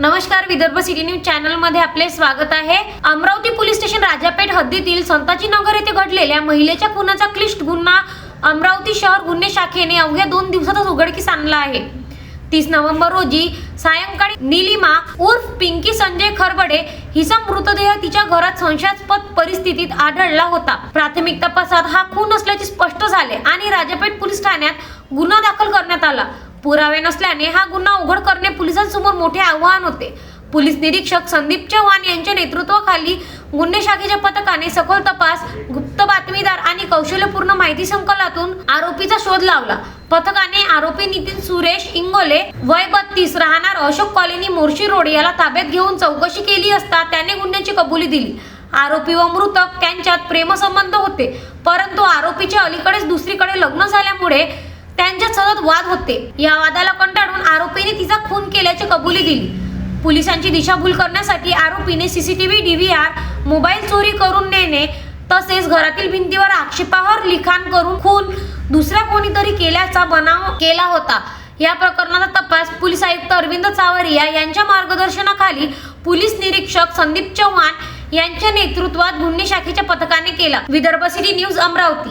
नमस्कार, Vidarbha city news channel मध्ये आपले स्वागत आहे। अमरावती पोलीस स्टेशन राजापेठ हद्दीतील संताजी नगर येथे घडलेल्या महिलेच्या खुनाचा क्लिष्ट गुन्हा अमरावती शहर गुन्हे शाखेने अवघ्या 2 दिवसातच उघडकीस आणला आहे। 30 नोव्हेंबर रोजी सायंकाळी नीलिमा उर्फ पिंकी संजय खरबडे हिचा मृतदेह तिच्या घरात संशयास्पद परिस्थितीत आढळला होता। प्राथमिक तपासात हा खून असल्याचे स्पष्ट झाले आणि राजापेठ पोलीस ठाण्यात गुन्हा दाखल करण्यात आला। पुरावे नसल्याने हा गुन्हा उघड करणे पोलिसांसमोर मोठे आव्हान होते। पोलीस निरीक्षक संदीप चव्हाण यांच्या नेतृत्वाखाली गुन्हे शाखेच्या पथकाने सखोल तपास, गुप्त बातमीदार आणि कौशल्यपूर्ण माहिती संकलनातून आरोपीचा शोध लावला। पथकाने आरोपी नितीन सुरेश इंगोले वय 32 राहणार अशोक कॉलनी मोर्शी रोड याला ताब्यात घेऊन चौकशी केली असता त्याने गुन्ह्याची कबुली दिली। आरोपी व मृतक त्यांच्यात प्रेमसंबंध होते, परंतु आरोपीचे अलीकडेच दुसरीकडे लग्न झाल्यामुळे त्यांच्यात सतत वाद होते। या वादाला कंटाळून आरोपीने तिचा खून केल्याची कबुली दिली। पोलिसांची दिशाभूल करण्यासाठी आरोपीने सीसीटीव्ही, डीव्हीआर, मोबाईल चोरी करून नेणे तसेच घरातील भिंतीवर आक्षेपार्ह लिखाण करून खून दुसऱ्या कोणीतरी केल्याचा बनाव केला होता। या प्रकरणाचा तपास पोलीस आयुक्त अरविंद चावरिया यांच्या मार्गदर्शनाखाली पोलीस निरीक्षक संदीप चव्हाण यांच्या नेतृत्वात गुन्हे शाखेच्या पथकाने केला। Vidarbha city news Amravati.